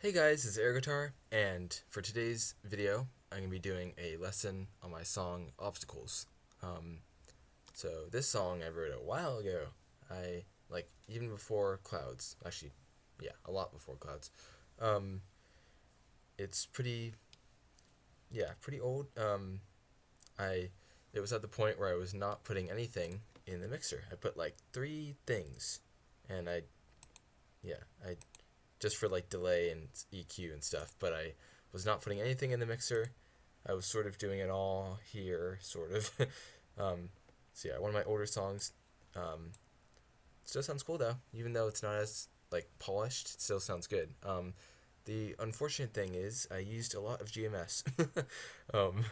Hey guys, it's Air Guitar, and for today's video, I'm going to be doing a lesson on my song Obstacles. So this song I wrote a while ago. Even before Clouds. Actually, yeah, a lot before Clouds. It's pretty old. It was at the point where I was not putting anything in the mixer. I put like 3 things, and I just for like delay and EQ and stuff, but I was not putting anything in the mixer. I was sort of doing it all here, sort of. So yeah, one of my older songs. Still sounds cool though, even though it's not as like polished. It still sounds good. The unfortunate thing is I used a lot of GMS. um,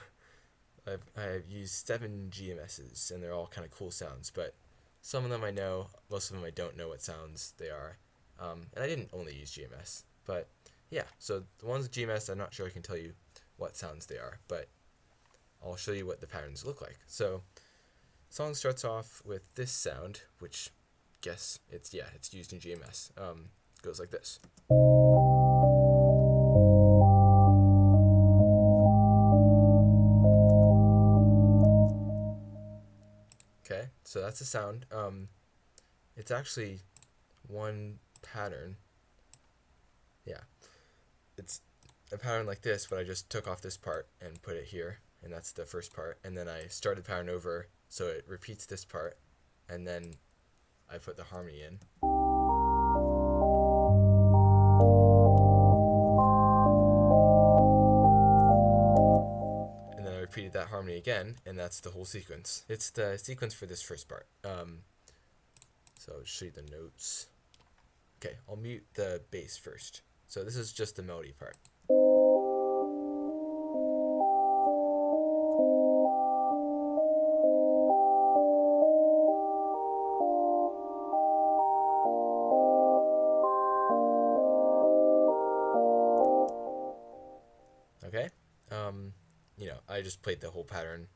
I've used 7 GMSs, and they're all kind of cool sounds, but some of them I know, most of them I don't know what sounds they are. And I didn't only use GMS, but yeah, so the ones with GMS, I'm not sure I can tell you what sounds they are, but I'll show you what the patterns look like. So, song starts off with this sound, which it's used in GMS. Goes like this. Okay, so that's the sound. It's actually one pattern. Yeah, it's a pattern like this, but I just took off this part and put it here, and that's the first part, and then I started the pattern over so it repeats this part, and then I put the harmony in. And then I repeated that harmony again, and that's the whole sequence. It's the sequence for this first part. So I'll show you the notes. Okay, I'll mute the bass first. So this is just the melody part. Okay, I just played the whole pattern,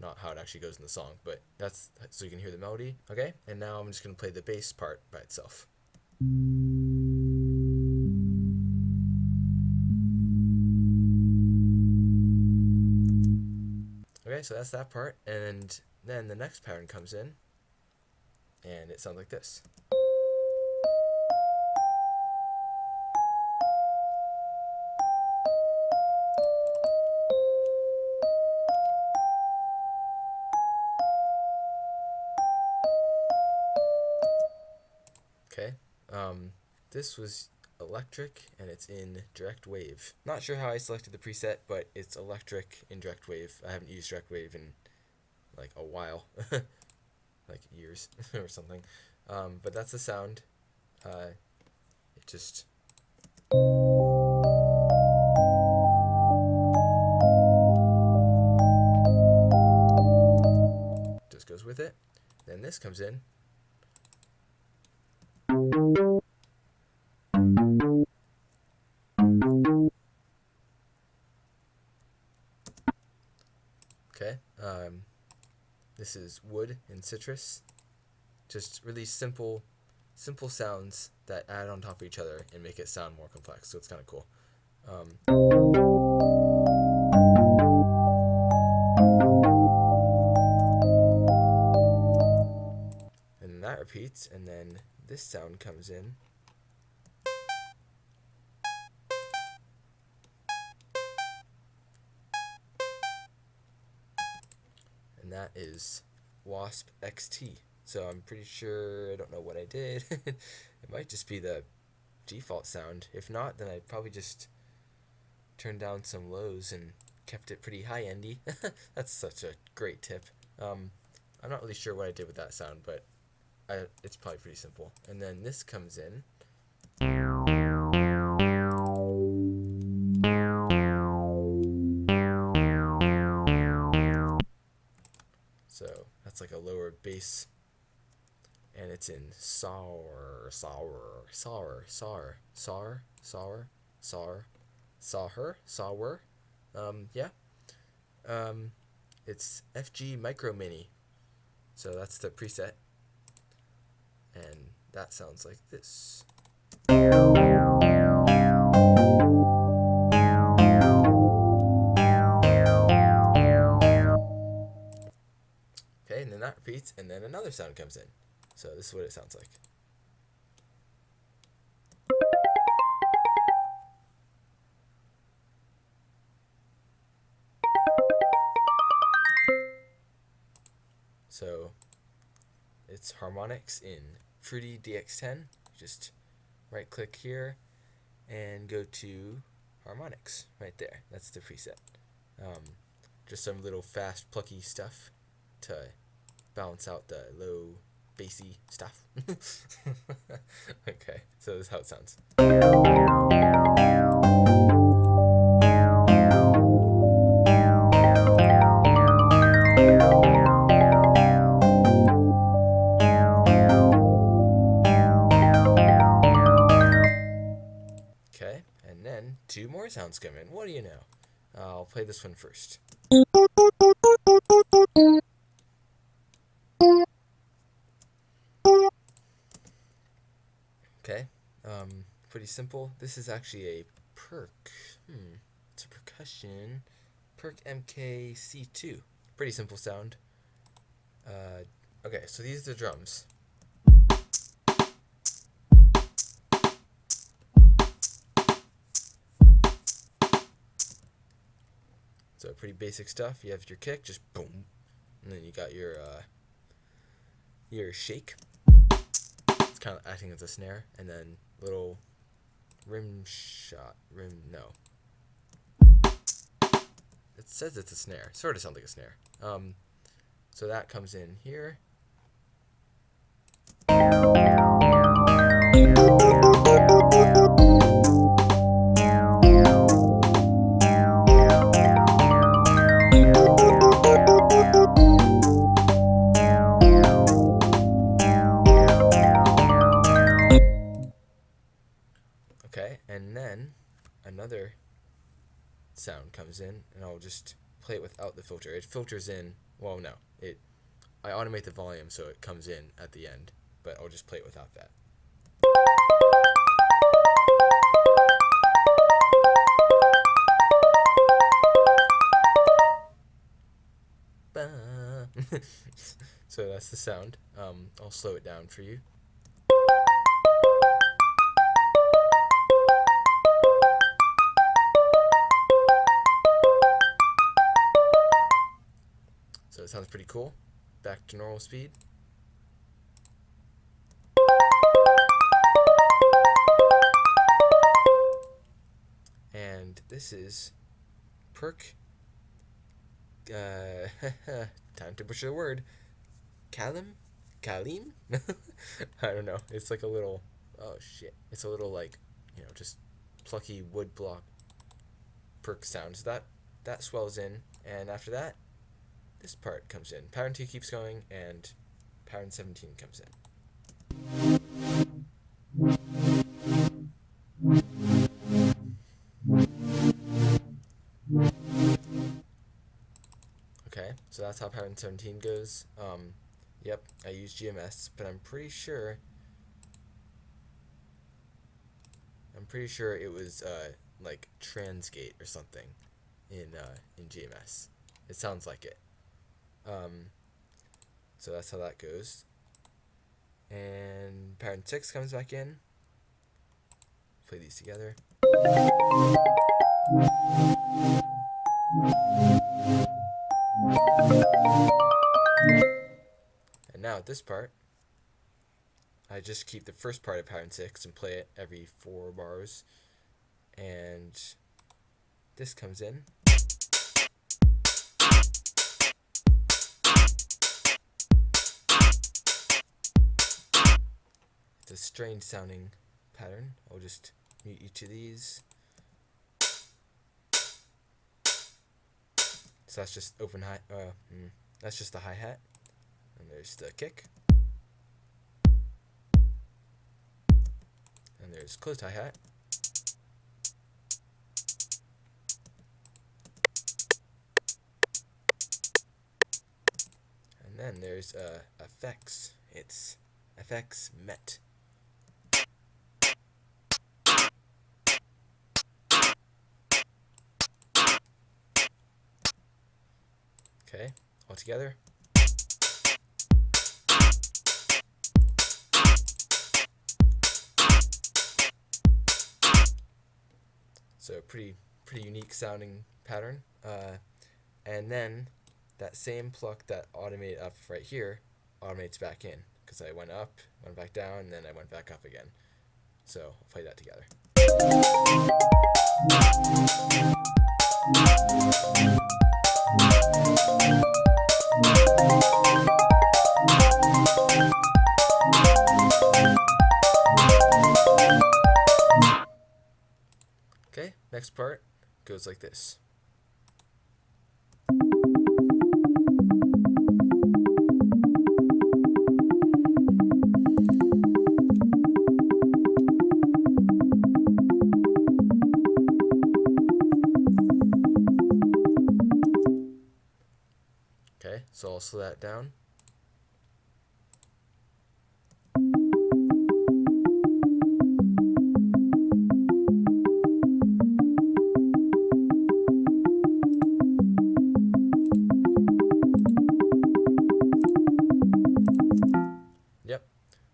not how it actually goes in the song, but that's so you can hear the melody. Okay, and now I'm just gonna play the bass part by itself. Okay, so that's that part, and then the next pattern comes in, and it sounds like this. Okay, this was electric, and it's in direct wave. Not sure how I selected the preset, but it's electric in direct wave. I haven't used direct wave in like a while, like years or something. But that's the sound. It just goes with it. Then this comes in. Okay, this is wood and citrus. Just really simple sounds that add on top of each other and make it sound more complex. So it's kind of cool. And then that repeats, and then this sound comes in. And that is Wasp XT. So I'm pretty sure, I don't know what I did. It might just be the default sound. If not, then I'd probably just turned down some lows and kept it pretty high-endy. That's such a great tip. I'm not really sure what I did with that sound, but it's probably pretty simple. And then this comes in. So that's like a lower bass, and it's in sour. Yeah. It's FG Micro Mini. So that's the preset, and that sounds like this. repeats, and then another sound comes in. So this is what it sounds like. So it's harmonics in Fruity DX10. Just right click here and go to harmonics right there. That's the preset. Just some little fast plucky stuff to balance out the low bassy stuff. Okay, so this is how it sounds. Okay, and then two more sounds come in. What do you know? I'll play this one first. Okay, pretty simple. This is actually a perk. It's a percussion. Perk MKC2. Pretty simple sound. Okay, so these are the drums. So pretty basic stuff. You have your kick, just boom, and then you got your shake. It's kind of acting as a snare, and then little rim shot. No. It says it's a snare. Sort of sounds like a snare. So that comes in here. Okay, and then another sound comes in, and I'll just play it without the filter. It filters in. Well, no, I automate the volume so it comes in at the end, but I'll just play it without that. So that's the sound. I'll slow it down for you. So it sounds pretty cool. Back to normal speed. And this is perk. Time to butcher the word. Kalim? I don't know. It's like a little. Oh shit! It's a little like, just plucky wood block perk sound. So that swells in, and after that, this part comes in. Pattern 2 keeps going, and pattern 17 comes in. Okay, so that's how pattern 17 goes. Yep, I use GMS, but I'm pretty sure it was like transgate or something in GMS. It sounds like it. So that's how that goes. And pattern 6 comes back in. Play these together. And now at this part, I just keep the first part of pattern 6 and play it every 4 bars. And this comes in. It's a strange sounding pattern. I'll just mute each of these. So that's just open hi. That's just the hi-hat. And there's the kick. And there's closed hi-hat. And then there's effects. It's FX Met. Okay, all together. So pretty unique sounding pattern. And then that same pluck that automated up right here automates back in, because I went up, went back down, and then I went back up again. So I'll play that together. Okay, next part goes like this. Okay, so I'll slow that down. Yep,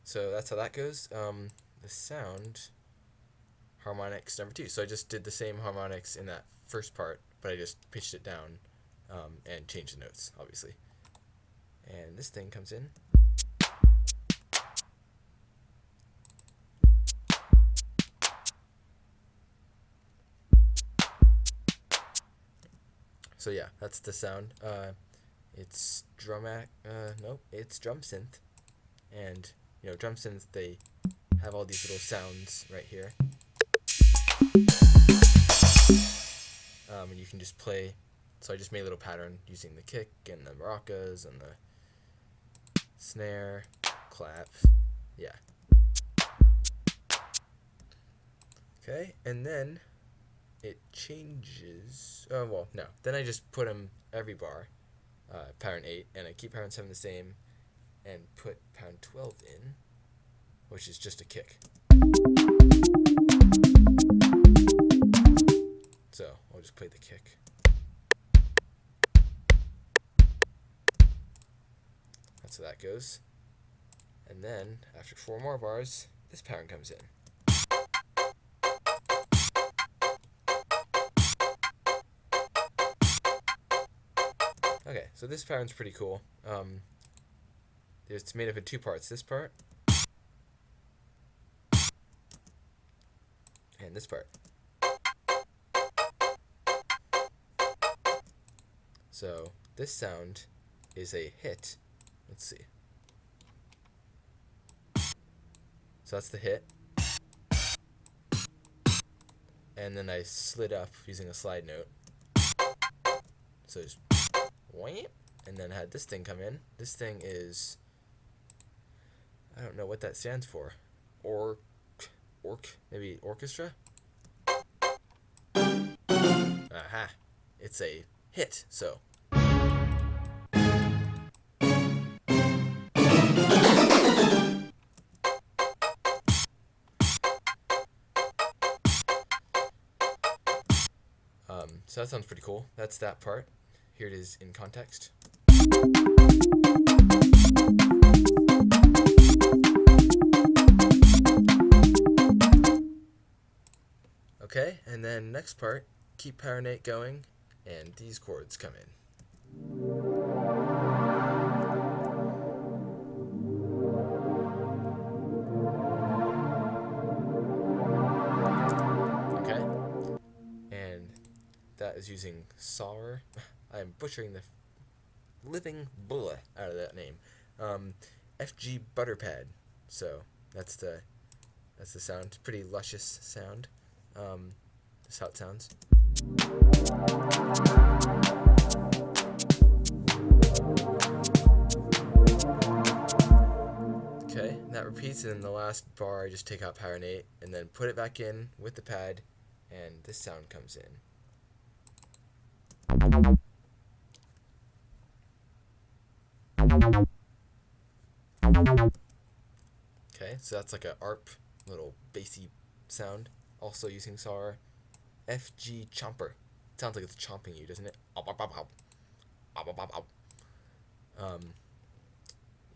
so that's how that goes. The sound harmonics number 2. So I just did the same harmonics in that first part, but I just pitched it down and changed the notes, obviously. And this thing comes in. So yeah, that's the sound. It's it's drum synth, and drum synths, they have all these little sounds right here. And you can just play. So I just made a little pattern using the kick and the maracas and the snare, claps. Yeah. Okay, and then it changes. Oh, well, no. Then I just put them every bar, pattern 8, and I keep pattern 7 the same, and put pattern 12 in, which is just a kick. So I'll just play the kick. That's how that goes. And then, after 4 more bars, this pattern comes in. Okay, so this pattern's pretty cool. It's made up of 2 parts. This part and this part. So this sound is a hit. Let's see. So that's the hit. And then I slid up using a slide note. So just wham, and then had this thing come in. This thing is, I don't know what that stands for. Maybe orchestra? Aha. It's a hit, so. So that sounds pretty cool. That's that part. Here it is in context. Okay, and then next part, keep pattern 8 going, and these chords come in. Okay, and that is using Sawer. I'm butchering the living bullet out of that name. FG Butterpad. So that's the sound. Pretty luscious sound. That's how it sounds. Okay, that repeats, and in the last bar I just take out pattern 8 and then put it back in with the pad, and this sound comes in. Okay, so that's like a ARP, little bassy sound. Also using Sawer. FG Chomper. It sounds like it's chomping you, doesn't it?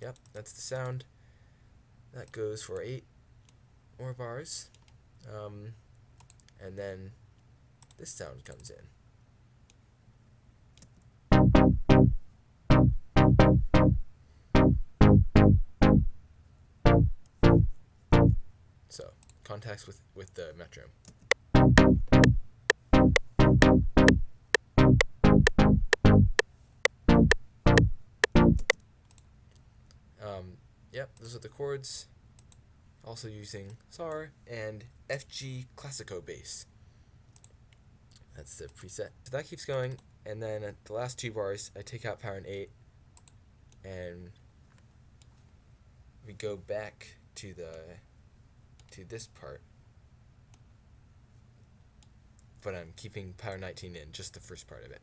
Yep, that's the sound. That goes for 8 more bars. And then this sound comes in. So, contacts with the metronome. Yep, those are the chords. Also using SAR and FG Classico bass. That's the preset. So that keeps going, and then at the last 2 bars, I take out power and 8, and we go back to this part. But I'm keeping power 19 in, just the first part of it.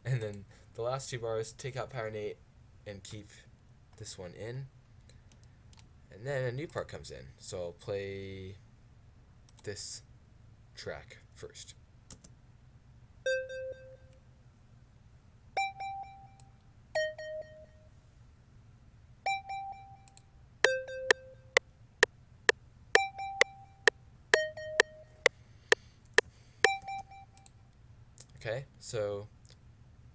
And then the last 2 bars, take out power and 8 and keep this one in. And then a new part comes in. So I'll play this track first. Okay, so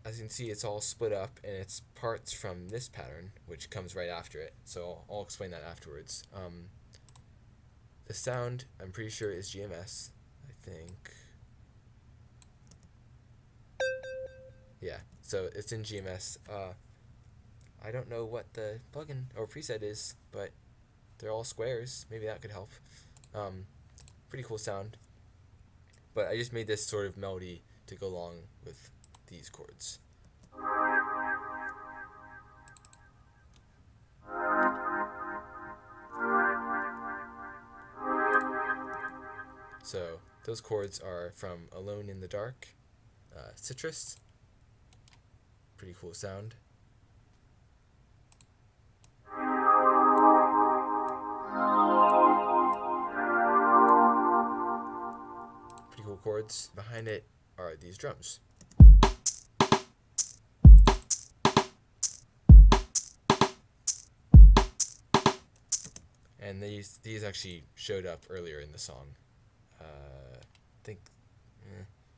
as you can see, it's all split up, and it's parts from this pattern, which comes right after it. So I'll explain that afterwards. The sound, I'm pretty sure, is GMS. I think. Yeah, so it's in GMS. I don't know what the plugin or preset is, but they're all squares. Maybe that could help. Pretty cool sound. But I just made this sort of melody to go along with these chords. So those chords are from Alone in the Dark, Citrus. Pretty cool sound. Pretty cool chords. Behind it are these drums. And these actually showed up earlier in the song. I think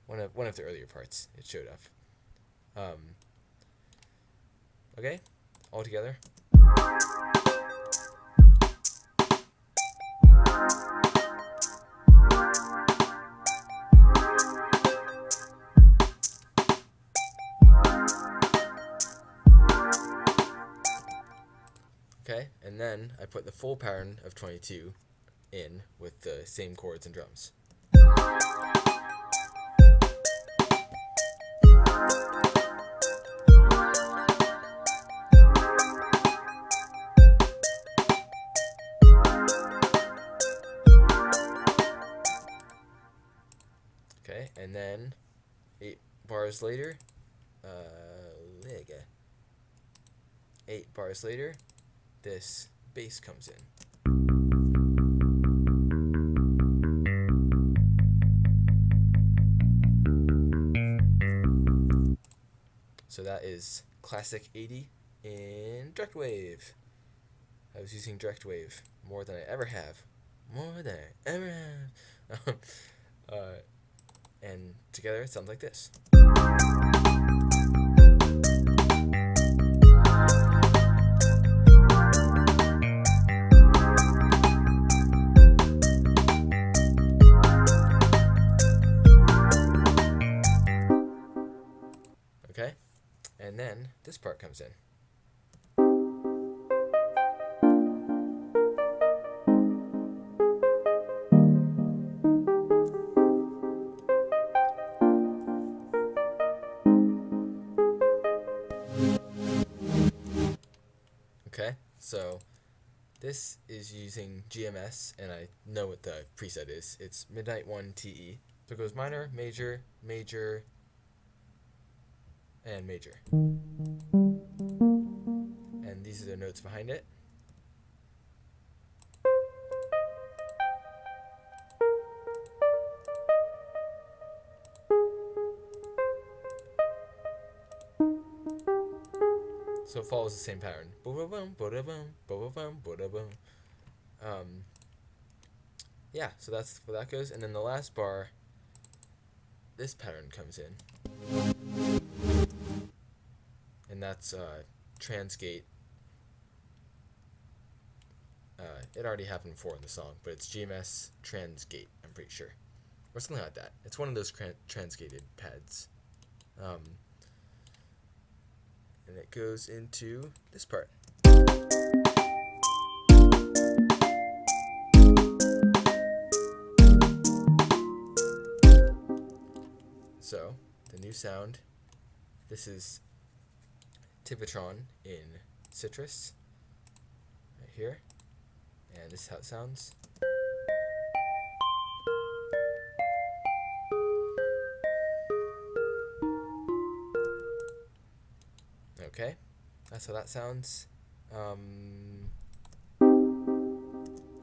one of the earlier parts it showed up. Okay, all together. Okay, and then I put the full pattern of 22 in with the same chords and drums. Okay, and then 8 bars later, 8 bars later, this bass comes in. So that is Classic 80 in Direct Wave. I was using Direct Wave more than I ever have. And together it sounds like this. Okay, and then this part comes in. Okay, so this is using GMS, and I know what the preset is. It's Midnight 1 TE. So it goes minor, major, major, and major. And these are the notes behind it. So it follows the same pattern. Yeah, so that's where that goes. And then the last bar, this pattern comes in. And that's transgate. It already happened before in the song, but it's GMS transgate, I'm pretty sure. Or something like that. It's one of those transgated pads. And it goes into this part. So, the new sound, this is Tipitron in Citrus, right here, and this is how it sounds. Okay, that's how that sounds.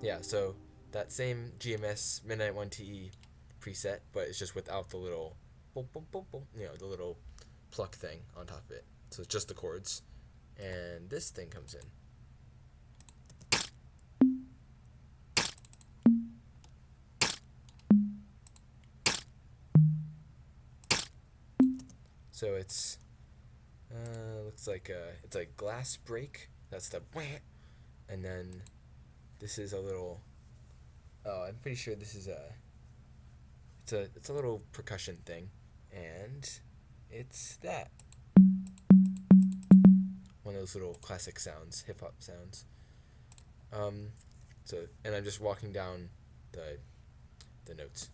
Yeah, so that same GMS Midnight 1TE preset, but it's just without the little, the little pluck thing on top of it. So it's just the chords, and this thing comes in. So it's looks like it's like glass break. That's the and then this is a little. Oh, I'm pretty sure this is it's a little percussion thing, and it's that. One of those little classic sounds, hip hop sounds. So and I'm just walking down the notes.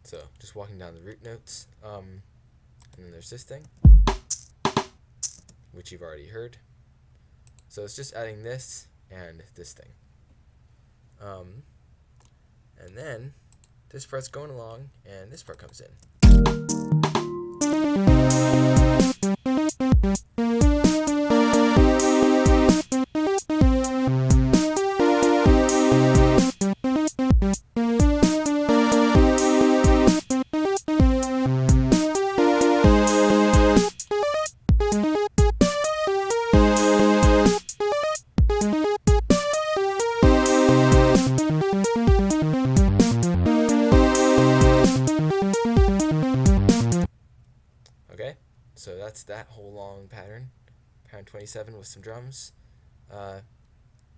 So just walking down the root notes. And then there's this thing, which you've already heard. So it's just adding this and this thing. And then this part's going along, and this part comes in. Okay, so that's that whole long pattern, pattern 27 with some drums.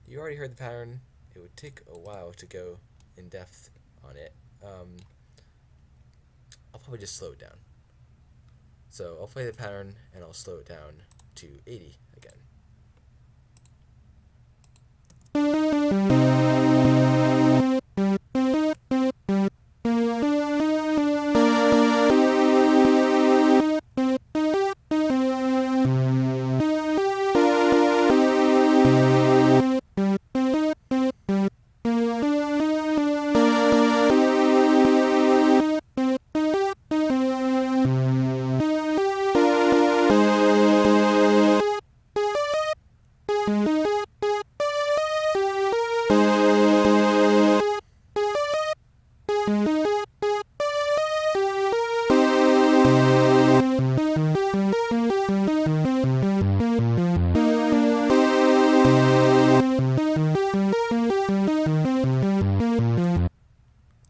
You already heard the pattern. It would take a while to go in depth on it. I'll probably just slow it down. So I'll play the pattern and I'll slow it down to 80 again.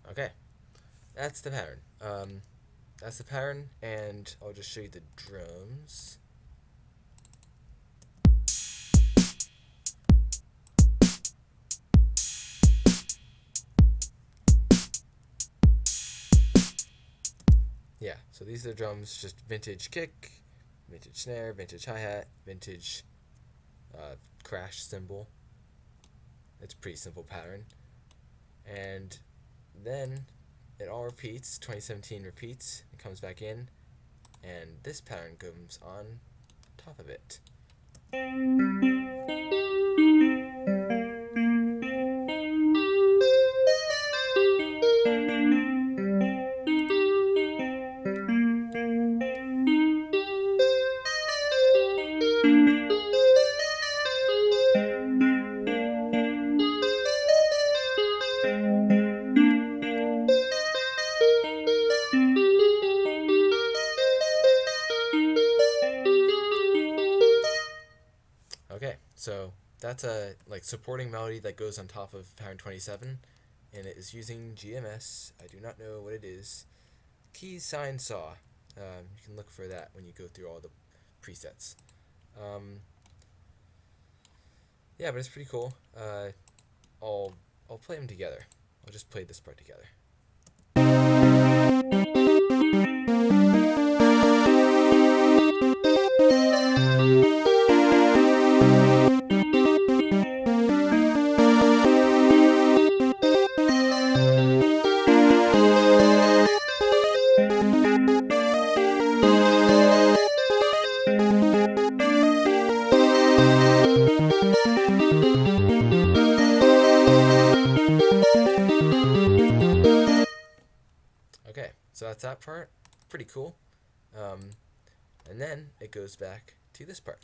Okay, that's the pattern. That's the pattern, and I'll just show you the drums. Yeah, so these are the drums, just vintage kick, vintage snare, vintage hi-hat, vintage crash cymbal. It's a pretty simple pattern. And then it all repeats, 2017 repeats, it comes back in, and this pattern comes on top of it. that's a like supporting melody that goes on top of pattern 27, and it is using GMS. I do not know what it is. Key sign saw. You can look for that when you go through all the presets. Yeah, but it's pretty cool. I'll play them together. I'll just play this part together. Okay, so that's that part. Pretty cool. And then it goes back to this part.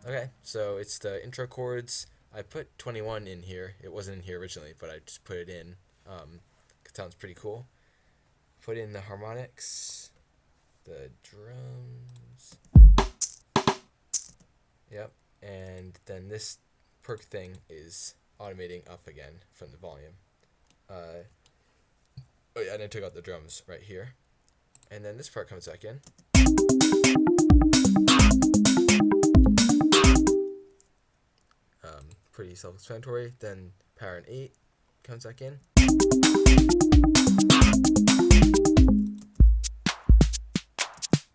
Okay, so it's the intro chords. I put 21 in here. It wasn't in here originally, but I just put it in. It sounds pretty cool. Put in the harmonics, the drums. Yep, and then this perk thing is automating up again from the volume. Oh yeah, and I took out the drums right here. And then this part comes back in. Pretty self-explanatory. Then pattern 8 comes back in.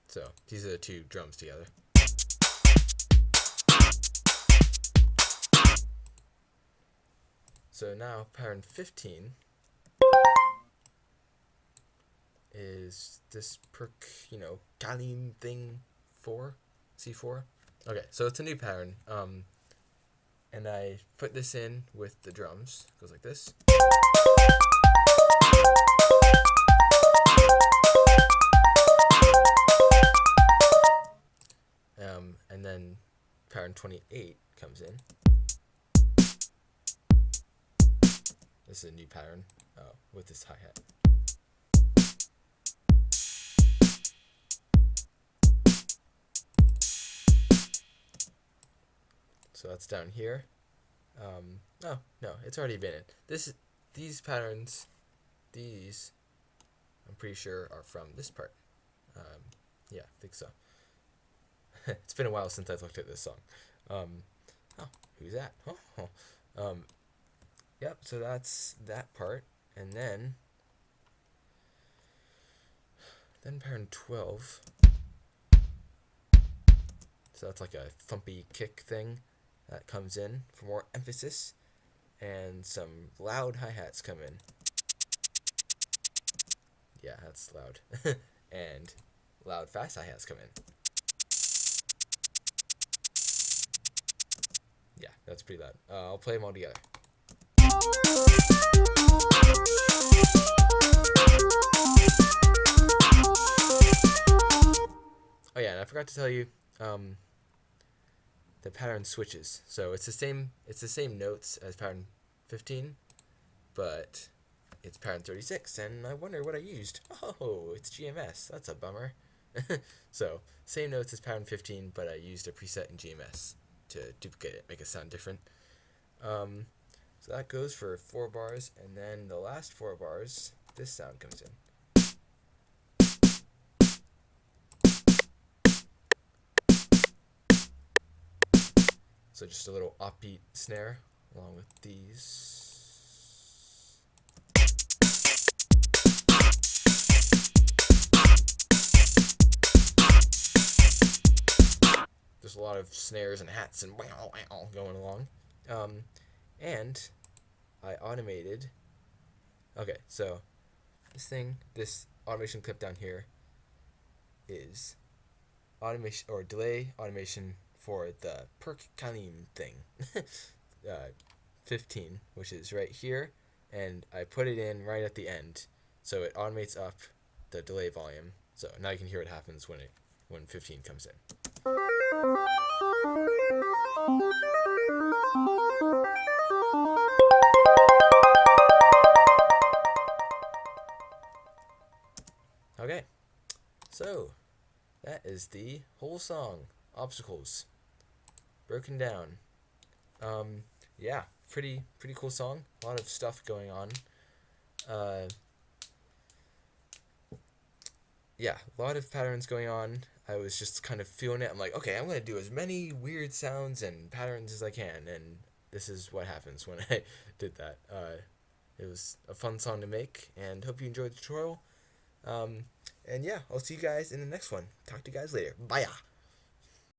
So these are the two drums together. So now pattern 15 is this perk, Kalim thing 4, C4. Okay, so it's a new pattern. And I put this in with the drums. It goes like this. And then pattern 28 comes in. This is a new pattern with this hi-hat. So that's down here. Oh, no, it's already been in. These patterns, I'm pretty sure are from this part. Yeah, I think so. It's been a while since I've looked at this song. Oh, who's that? Yep, so that's that part. And then pattern 12. So that's like a thumpy kick thing that comes in for more emphasis. And some loud hi-hats come in. Yeah, that's loud. And loud fast hi-hats come in. Yeah, that's pretty loud. I'll play them all together. Oh yeah, and I forgot to tell you, the pattern switches. So it's the same notes as pattern 15, but it's pattern 36, and I wonder what I used. Oh, it's GMS. That's a bummer. So same notes as pattern 15, but I used a preset in GMS to duplicate it, make it sound different. So that goes for 4 bars, and then the last 4 bars, this sound comes in. So just a little offbeat snare along with these. There's a lot of snares and hats and wow, wow going along. And I automated. Okay, so this automation clip down here is automation or delay automation for the perk Kalim thing. 15, which is right here, and I put it in right at the end, so it automates up the delay volume. So now you can hear what happens when 15 comes in. Okay, so that is the whole song, Obstacles, broken down. Yeah, pretty cool song. A lot of stuff going on. Uh, yeah, a lot of patterns going on. I was just kind of feeling it. I'm like, okay, I'm gonna do as many weird sounds and patterns as I can, and this is what happens when I did that. It was a fun song to make, and hope you enjoyed the tutorial. And yeah, I'll see you guys in the next one. Talk to you guys later. Bye.